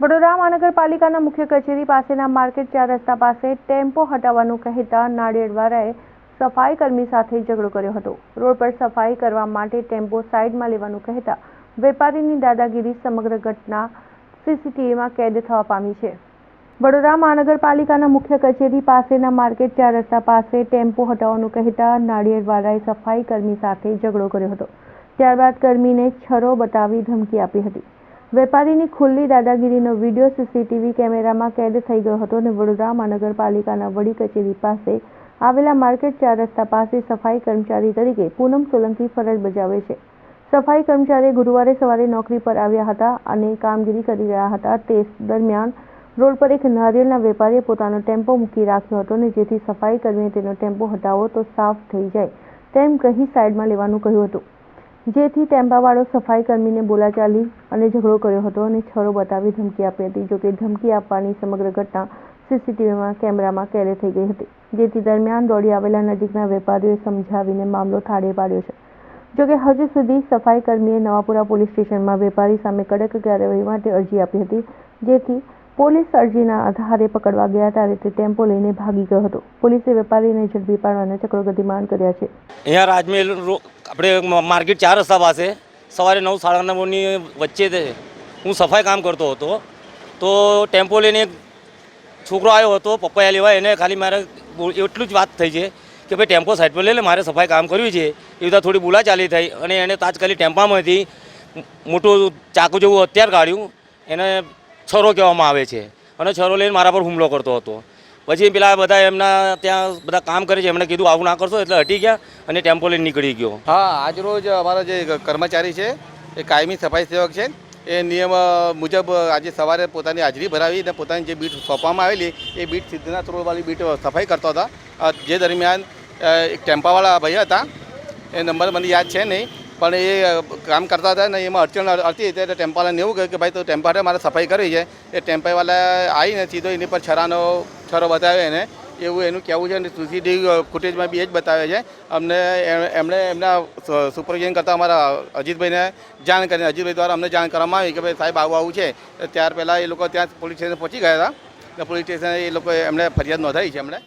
વડોદરા મહાનગરપાલિકાના મુખ્ય કચેરી પાસેના માર્કેટ 4 રસ્તા પાસે ટેમ્પો હટાવવાનું કહેતા નાળિયેરવાળાએ સફાઈ કર્મી સાથે ઝઘડો કર્યો હતો। રોડ પર સફાઈ કરવા માટે ટેમ્પો સાઈડમાં લેવાનું કહેતા વેપારીની દાદાગીરી સમગ્ર ઘટના સીસીટીવીમાં કેદ થવા પામી છે। વડોદરા મહાનગરપાલિકાના મુખ્ય કચેરી પાસેના માર્કેટ 4 રસ્તા પાસે ટેમ્પો હટાવવાનું કહેતા નાળિયેરવાળાએ સફાઈ કર્મી સાથે ઝઘડો કર્યો હતો। ત્યારબાદ કર્મીને છરો બતાવી ધમકી આપી હતી। વેપારીની ખુલ્લી દાદાગીરીનો વિડીયો સીસીટીવી કેમેરામાં કેદ થઈ ગયો હતો અને વડોદરા મહાનગરપાલિકાના વડી કચેરી પાસે આવેલા માર્કેટ 4 રસ્તા પાસે સફાઈ કર્મચારી તરીકે પૂનમ સોલંકી ફરજ બજાવે છે। સફાઈ કર્મચારી ગુરુવારે સવારે નોકરી પર આવ્યા હતા અને કામગીરી કરી રહ્યા હતા। તે દરમિયાન રોડ પર એક નારિયેળના વેપારીએ પોતાનો ટેમ્પો મૂકી રાખ્યો હતો અને જેથી સફાઈ કર્મીએ તેનો ટેમ્પો હટાવો તો સાફ થઈ જાય તેમ કહી સાઈડમાં લેવાનું કહ્યું હતું, જેથી ટેમ્પાવાળો સફાઈ કર્મીને બોલાચાલી અને ઝઘડો કર્યો હતો અને છરો બતાવી ધમકી આપી હતી। જોકે ધમકી આપવાની સમગ્ર ઘટના સીસીટીવીમાં કેમેરામાં કેદ થઈ ગઈ હતી, જેથી દરમિયાન દોડી આવેલા નજીકના વેપારીઓએ સમજાવીને મામલો થાળે પાડ્યો છે। જોકે હજુ સુધી સફાઈ કર્મીએ નવાપુરા પોલીસ સ્ટેશનમાં વેપારી સામે કડક કાર્યવાહી માટે અરજી આપી હતી, જેથી પોલીસ અરજીના આધારે પકડવા ગયા ત્યારે તે ટેમ્પો લઈને ભાગી ગયો હતો। પોલીસે વેપારીને ઝડપી પાડવાના ચક્રો ગતિમાન કર્યા છે। અહીંયા રાજમહેલ આપણે માર્કેટ 4 રસ્તા પાસે સવારે 9 સાડા 9ની વચ્ચે હું સફાઈ કામ કરતો હતો તો ટેમ્પો લઈને છોકરો આવ્યો હતો પપૈયા લેવા। એને ખાલી મારે એટલું જ વાત થઈ છે કે ભાઈ ટેમ્પો સાઈડ પર લઈ લે, મારે સફાઈ કામ કરવી છે। એ બધા થોડી બોલાચાલી થઈ અને એને તાત્કાલિક ટેમ્પામાંથી મોટું ચાકુ જેવું હથિયાર કાઢ્યું, એને છરો કહેવામાં આવે છે અને છરો લઈને મારા પર હુમલો કરતો હતો। પછી પેલા બધા એમના ત્યાં બધા કામ કરે છે એમણે કીધું આવું ના કરશો એટલે હટી ગયા અને ટેમ્પો લઈને નીકળી ગયો। હા, આજરોજ અમારા જે કર્મચારી છે એ કાયમી સફાઈ સેવક છે, એ નિયમ મુજબ આજે સવારે પોતાની હાજરી ભરાવી અને પોતાની જે બીટ સોંપવામાં આવેલી એ બીટ સિદ્ધનાથ રોડવાળી બીટ સફાઈ કરતા હતા। જે દરમિયાન એક ટેમ્પાવાળા ભાઈ હતા, એ નંબર મને યાદ છે નહીં, પણ એ કામ કરતા હતા ને એમાં અડચણ હતી એટલે ટેમ્પાવાળાને એવું કહ્યું કે ભાઈ તો ટેમ્પાને મારે સફાઈ કરવી છે। એ ટેમ્પાવાળા આવીને સીધો એની પર છરો બતાવ્યો એને, એવું એનું કહેવું છે અને સીસીટીવી ફૂટેજમાં બી એ જ બતાવે છે। એમણે એમના સુપરવિઝન કરતાં અમારા અજીતભાઈને જાણ કરીને અજીતભાઈ દ્વારા અમને જાણ કરવામાં આવી કે ભાઈ સાહેબ આવું છે। ત્યાર પહેલાં એ લોકો ત્યાં પોલીસ સ્ટેશન પહોંચી ગયા હતા અને પોલીસ સ્ટેશને એ લોકો એમણે ફરિયાદ નોંધાવી છે એમણે।